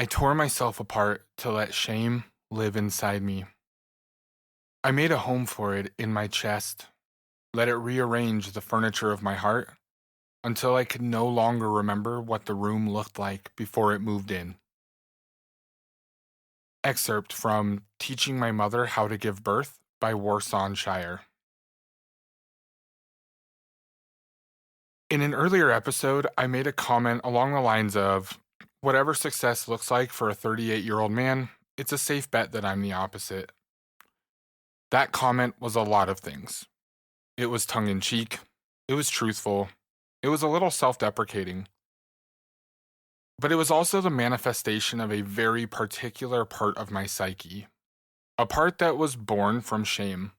I tore myself apart to let shame live inside me. I made a home for it in my chest, let it rearrange the furniture of my heart until I could no longer remember what the room looked like before it moved in. Excerpt from Teaching My Mother How to Give Birth by Warsaw Shire. In an earlier episode, I made a comment along the lines of, whatever success looks like for a 38-year-old man, it's a safe bet that I'm the opposite. That comment was a lot of things. It was tongue-in-cheek, it was truthful, it was a little self-deprecating. But it was also the manifestation of a very particular part of my psyche, a part that was born from shame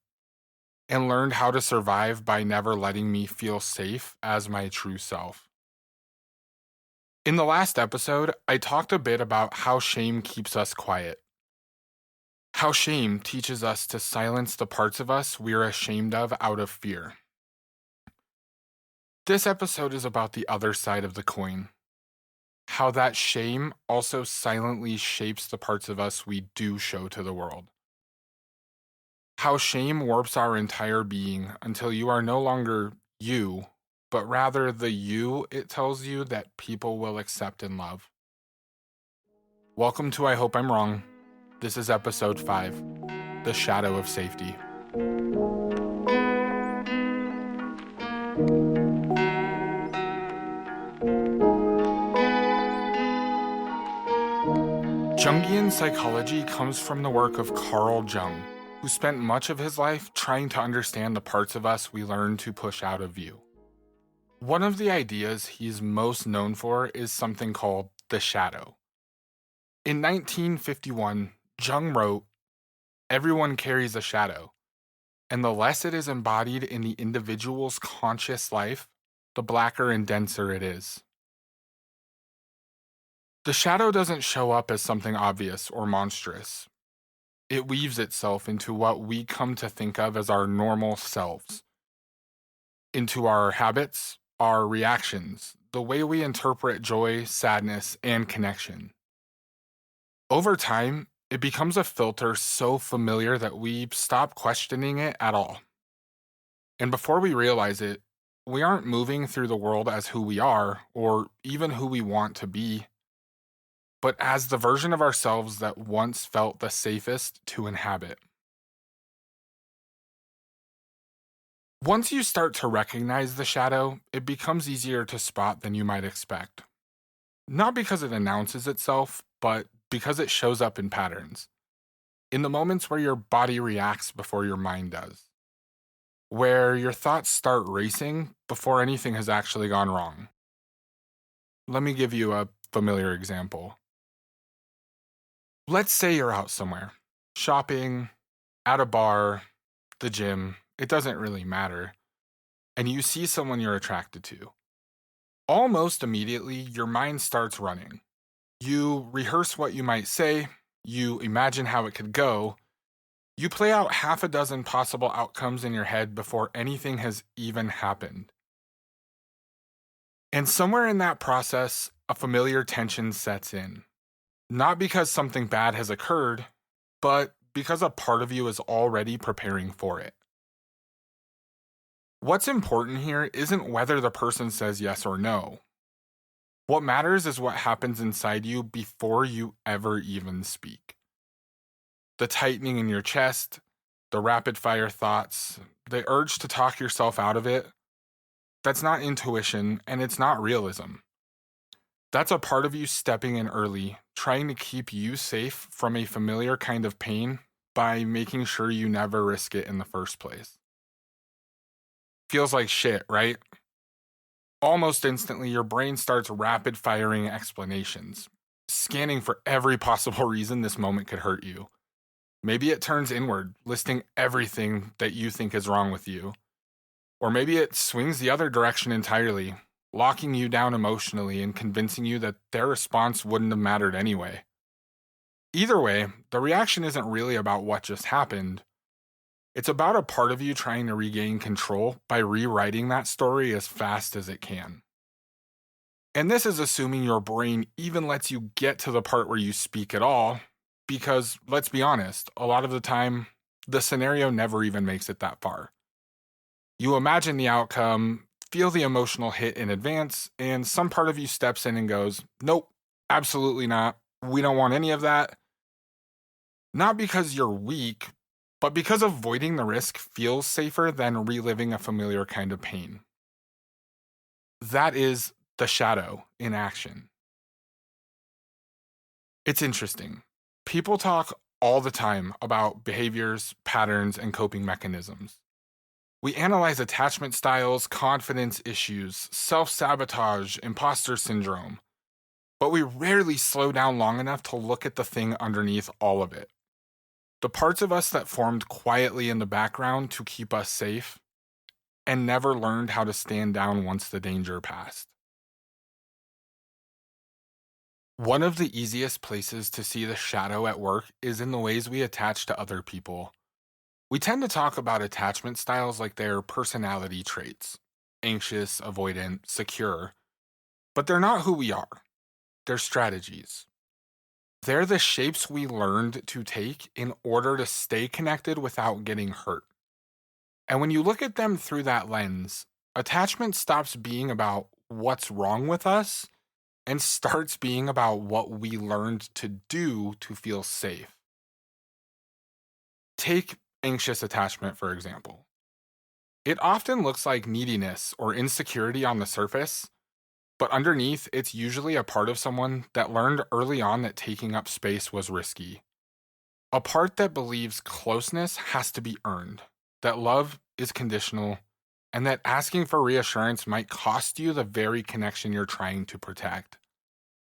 and learned how to survive by never letting me feel safe as my true self. In the last episode, I talked a bit about how shame keeps us quiet, how shame teaches us to silence the parts of us we're ashamed of out of fear. This episode is about the other side of the coin. How that shame also silently shapes the parts of us we do show to the world. How shame warps our entire being until you are no longer you, but rather the you it tells you that people will accept and love. Welcome to I Hope I'm Wrong. This is episode 5, The Shadow of Safety. Jungian psychology comes from the work of Carl Jung, who spent much of his life trying to understand the parts of us we learn to push out of view. One of the ideas he's most known for is something called the shadow. In 1951, Jung wrote, "Everyone carries a shadow, and the less it is embodied in the individual's conscious life, the blacker and denser it is." The shadow doesn't show up as something obvious or monstrous. It weaves itself into what we come to think of as our normal selves, into our habits, our reactions, the way we interpret joy, sadness, and connection. Over time, it becomes a filter so familiar that we stop questioning it at all. And before we realize it, we aren't moving through the world as who we are, or even who we want to be, but as the version of ourselves that once felt the safest to inhabit. Once you start to recognize the shadow, it becomes easier to spot than you might expect. Not because it announces itself, but because it shows up in patterns. In the moments where your body reacts before your mind does. Where your thoughts start racing before anything has actually gone wrong. Let me give you a familiar example. Let's say you're out somewhere, shopping, at a bar, the gym, it doesn't really matter, and you see someone you're attracted to. Almost immediately, your mind starts running. You rehearse what you might say, you imagine how it could go, you play out half a dozen possible outcomes in your head before anything has even happened. And somewhere in that process, a familiar tension sets in. Not because something bad has occurred, but because a part of you is already preparing for it. What's important here isn't whether the person says yes or no. What matters is what happens inside you before you ever even speak. The tightening in your chest, the rapid fire thoughts, the urge to talk yourself out of it, that's not intuition and it's not realism. That's a part of you stepping in early, trying to keep you safe from a familiar kind of pain by making sure you never risk it in the first place. Feels like shit, right? Almost instantly, your brain starts rapid firing explanations, scanning for every possible reason this moment could hurt you. Maybe it turns inward, listing everything that you think is wrong with you. Or maybe it swings the other direction entirely, locking you down emotionally and convincing you that their response wouldn't have mattered anyway. Either way, the reaction isn't really about what just happened. It's about a part of you trying to regain control by rewriting that story as fast as it can. And this is assuming your brain even lets you get to the part where you speak at all, because let's be honest, a lot of the time, the scenario never even makes it that far. You imagine the outcome, feel the emotional hit in advance, and some part of you steps in and goes, nope, absolutely not. We don't want any of that. Not because you're weak, but because avoiding the risk feels safer than reliving a familiar kind of pain. That is the shadow in action. It's interesting. People talk all the time about behaviors, patterns, and coping mechanisms. We analyze attachment styles, confidence issues, self sabotage, imposter syndrome, but we rarely slow down long enough to look at the thing underneath all of it. The parts of us that formed quietly in the background to keep us safe and never learned how to stand down once the danger passed. One of the easiest places to see the shadow at work is in the ways we attach to other people. We tend to talk about attachment styles like they're personality traits: anxious, avoidant, secure, but they're not who we are. They're strategies. They're the shapes we learned to take in order to stay connected without getting hurt. And when you look at them through that lens, attachment stops being about what's wrong with us and starts being about what we learned to do to feel safe. Take anxious attachment, for example. It often looks like neediness or insecurity on the surface, but underneath, it's usually a part of someone that learned early on that taking up space was risky. A part that believes closeness has to be earned, that love is conditional, and that asking for reassurance might cost you the very connection you're trying to protect.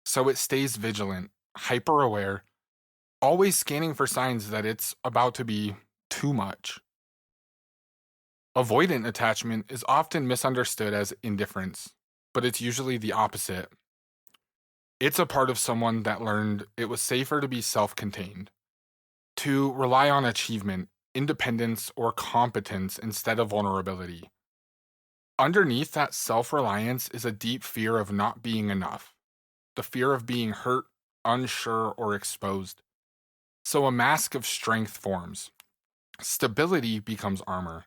So it stays vigilant, hyper aware, always scanning for signs that it's about to be too much. Avoidant attachment is often misunderstood as indifference, but it's usually the opposite. It's a part of someone that learned it was safer to be self contained, to rely on achievement, independence, or competence instead of vulnerability. Underneath that self reliance is a deep fear of not being enough, the fear of being hurt, unsure, or exposed. So a mask of strength forms. Stability becomes armor.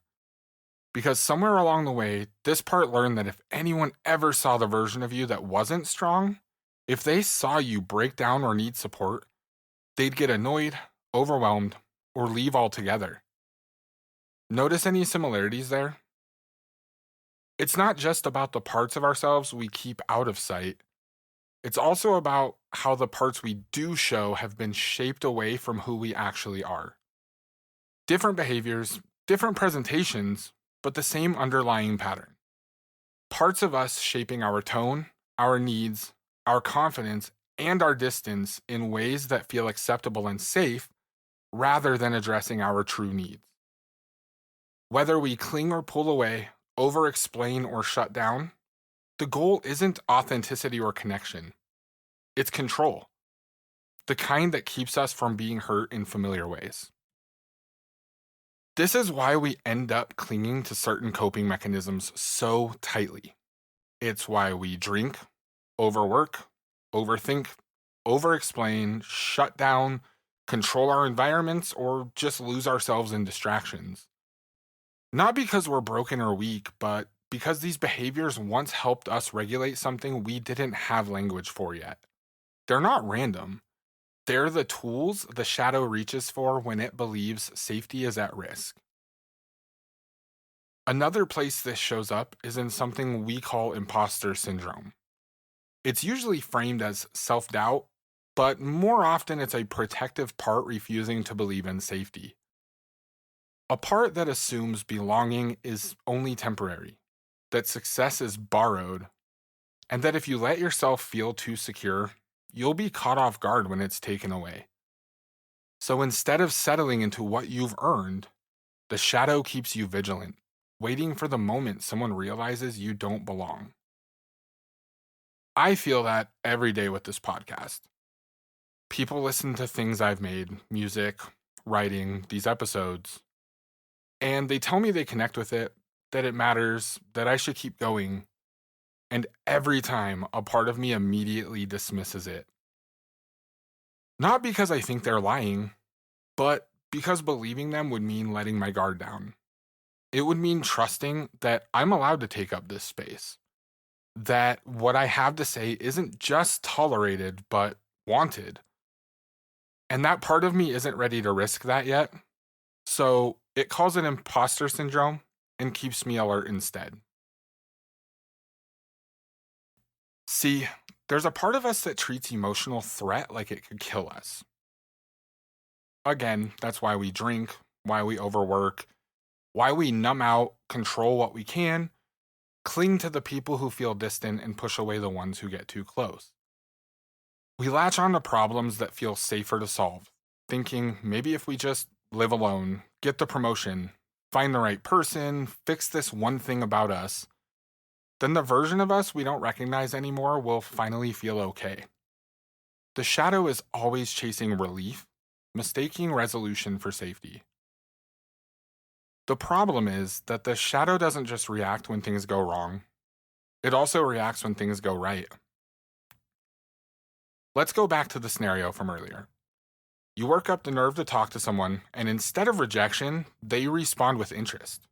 Because somewhere along the way, this part learned that if anyone ever saw the version of you that wasn't strong, if they saw you break down or need support, they'd get annoyed, overwhelmed, or leave altogether. Notice any similarities there? It's not just about the parts of ourselves we keep out of sight. It's also about how the parts we do show have been shaped away from who we actually are. Different behaviors, different presentations, but the same underlying pattern. Parts of us shaping our tone, our needs, our confidence, and our distance in ways that feel acceptable and safe rather than addressing our true needs. Whether we cling or pull away, over explain or shut down, the goal isn't authenticity or connection. It's control, the kind that keeps us from being hurt in familiar ways. This is why we end up clinging to certain coping mechanisms so tightly. It's why we drink, overwork, overthink, overexplain, shut down, control our environments, or just lose ourselves in distractions. Not because we're broken or weak, but because these behaviors once helped us regulate something we didn't have language for yet. They're not random. They're the tools the shadow reaches for when it believes safety is at risk. Another place this shows up is in something we call imposter syndrome. It's usually framed as self doubt, but more often it's a protective part refusing to believe in safety. A part that assumes belonging is only temporary, that success is borrowed, and that if you let yourself feel too secure, you'll be caught off guard when it's taken away. So instead of settling into what you've earned, the shadow keeps you vigilant, waiting for the moment someone realizes you don't belong. I feel that every day with this podcast. People listen to things I've made, music, writing, these episodes, and they tell me they connect with it, that it matters, that I should keep going. And every time, a part of me immediately dismisses it. Not because I think they're lying, but because believing them would mean letting my guard down. It would mean trusting that I'm allowed to take up this space, that what I have to say isn't just tolerated, but wanted. And that part of me isn't ready to risk that yet. So it calls it imposter syndrome and keeps me alert instead. See, there's a part of us that treats emotional threat like it could kill us. Again, that's why we drink, why we overwork, why we numb out, control what we can, cling to the people who feel distant, and push away the ones who get too close. We latch on to problems that feel safer to solve, thinking maybe if we just live alone, get the promotion, find the right person, fix this one thing about us, then the version of us we don't recognize anymore will finally feel okay. The shadow is always chasing relief, mistaking resolution for safety. The problem is that the shadow doesn't just react when things go wrong, it also reacts when things go right. Let's go back to the scenario from earlier. You work up the nerve to talk to someone, and instead of rejection, they respond with interest.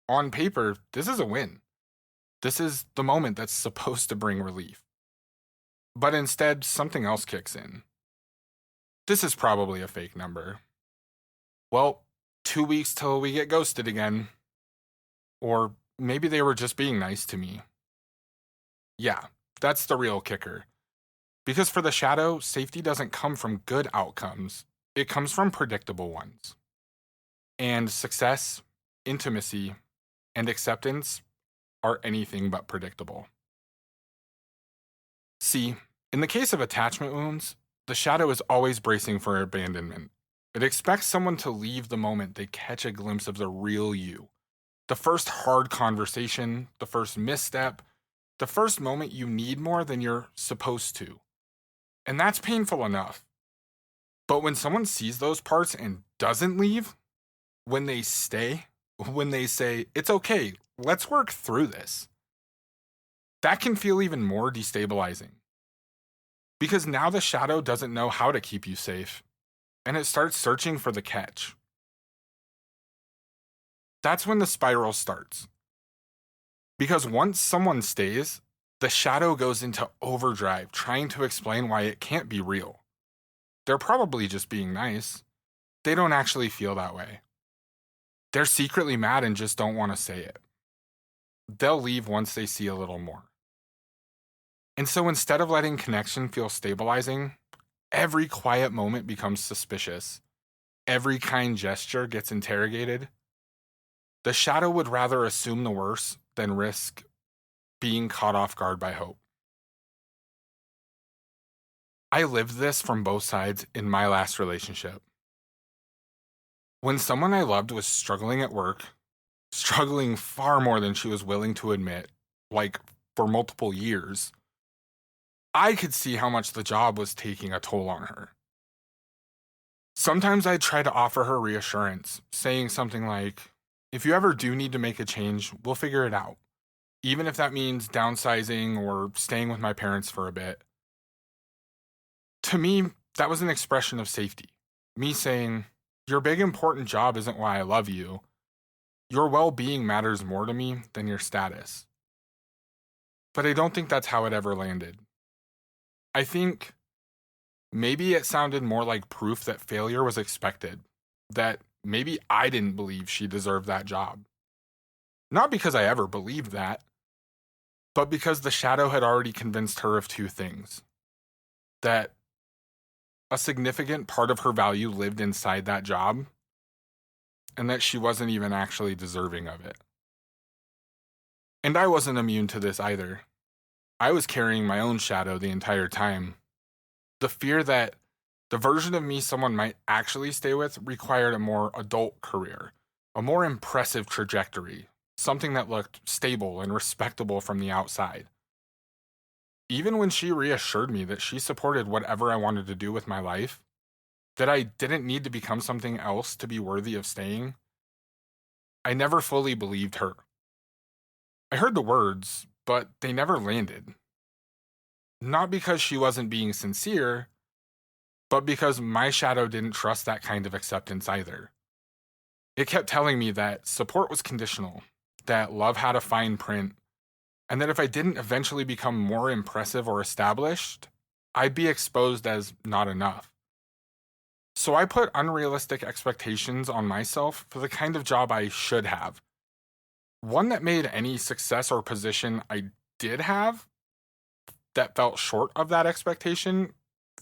On paper, this is a win. This is the moment that's supposed to bring relief. But instead, something else kicks in. This is probably a fake number. Well, 2 weeks till we get ghosted again. Or maybe they were just being nice to me. Yeah, that's the real kicker. Because for the shadow, safety doesn't come from good outcomes, it comes from predictable ones. And success, intimacy, and acceptance are anything but predictable. See, in the case of attachment wounds, the shadow is always bracing for abandonment. It expects someone to leave the moment they catch a glimpse of the real you. The first hard conversation, the first misstep, the first moment you need more than you're supposed to. And that's painful enough. But when someone sees those parts and doesn't leave, when they stay, when they say, it's okay, let's work through this, that can feel even more destabilizing. Because now the shadow doesn't know how to keep you safe, and it starts searching for the catch. That's when the spiral starts. Because once someone stays, the shadow goes into overdrive trying to explain why it can't be real. They're probably just being nice. They don't actually feel that way. They're secretly mad and just don't want to say it. They'll leave once they see a little more. And so instead of letting connection feel stabilizing, every quiet moment becomes suspicious. Every kind gesture gets interrogated. The shadow would rather assume the worst than risk being caught off guard by hope. I lived this from both sides in my last relationship. When someone I loved was struggling at work, struggling far more than she was willing to admit, like for multiple years, I could see how much the job was taking a toll on her. Sometimes I'd try to offer her reassurance, saying something like, if you ever do need to make a change, we'll figure it out, even if that means downsizing or staying with my parents for a bit. To me, that was an expression of safety. Me saying, your big important job isn't why I love you. Your well-being matters more to me than your status. But I don't think that's how it ever landed. I think maybe it sounded more like proof that failure was expected, that maybe I didn't believe she deserved that job. Not because I ever believed that, but because the shadow had already convinced her of two things. That a significant part of her value lived inside that job, and that she wasn't even actually deserving of it. And I wasn't immune to this either. I was carrying my own shadow the entire time. The fear that the version of me someone might actually stay with required a more adult career, a more impressive trajectory, something that looked stable and respectable from the outside. Even when she reassured me that she supported whatever I wanted to do with my life, that I didn't need to become something else to be worthy of staying, I never fully believed her. I heard the words, but they never landed. Not because she wasn't being sincere, but because my shadow didn't trust that kind of acceptance either. It kept telling me that support was conditional, that love had a fine print, and that if I didn't eventually become more impressive or established, I'd be exposed as not enough. So I put unrealistic expectations on myself for the kind of job I should have. One that made any success or position I did have that fell short of that expectation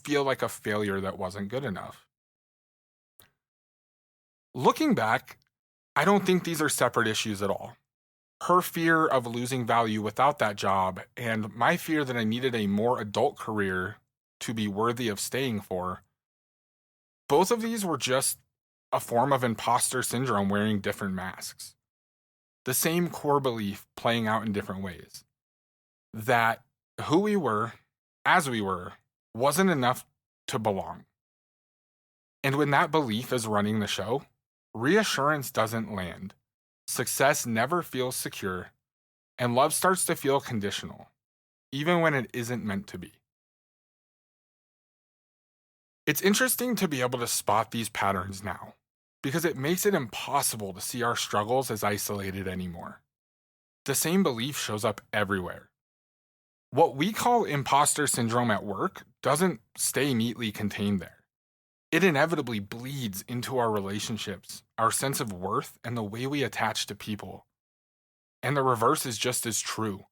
feel like a failure that wasn't good enough. Looking back, I don't think these are separate issues at all. Her fear of losing value without that job, and my fear that I needed a more adult career to be worthy of staying for, both of these were just a form of imposter syndrome wearing different masks. The same core belief playing out in different ways. That who we were, as we were, wasn't enough to belong. And when that belief is running the show, reassurance doesn't land. Success never feels secure, and love starts to feel conditional, even when it isn't meant to be. It's interesting to be able to spot these patterns now, because it makes it impossible to see our struggles as isolated anymore. The same belief shows up everywhere. What we call imposter syndrome at work doesn't stay neatly contained there. It inevitably bleeds into our relationships, our sense of worth, and the way we attach to people. And the reverse is just as true.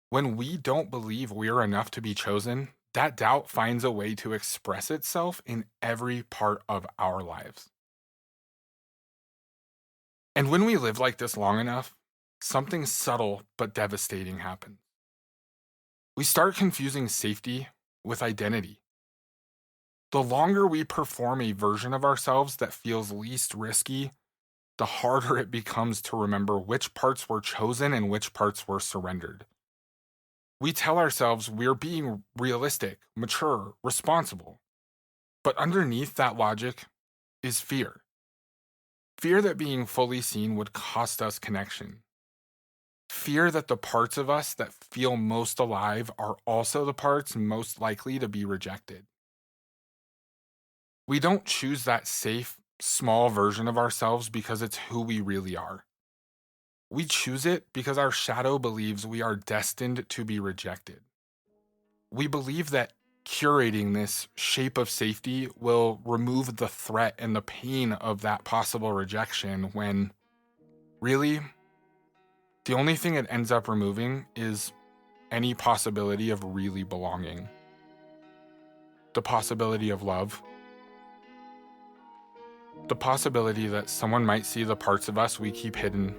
When we don't believe we're enough to be chosen, that doubt finds a way to express itself in every part of our lives. And when we live like this long enough, something subtle but devastating happens. We start confusing safety with identity. The longer we perform a version of ourselves that feels least risky, the harder it becomes to remember which parts were chosen and which parts were surrendered. We tell ourselves we're being realistic, mature, responsible. But underneath that logic is fear. Fear that being fully seen would cost us connection. Fear that the parts of us that feel most alive are also the parts most likely to be rejected. We don't choose that safe, small version of ourselves because it's who we really are. We choose it because our shadow believes we are destined to be rejected. We believe that curating this shape of safety will remove the threat and the pain of that possible rejection when, really, the only thing it ends up removing is any possibility of really belonging. The possibility of love. The possibility that someone might see the parts of us we keep hidden,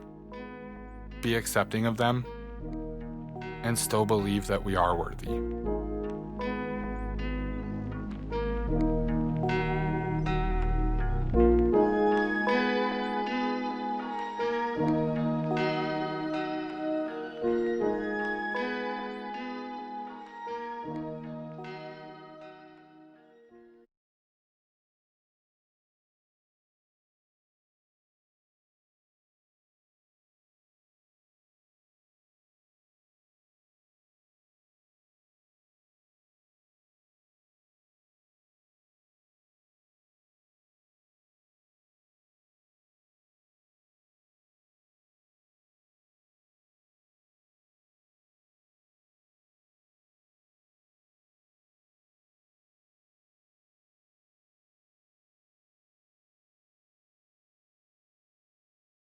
be accepting of them, and still believe that we are worthy.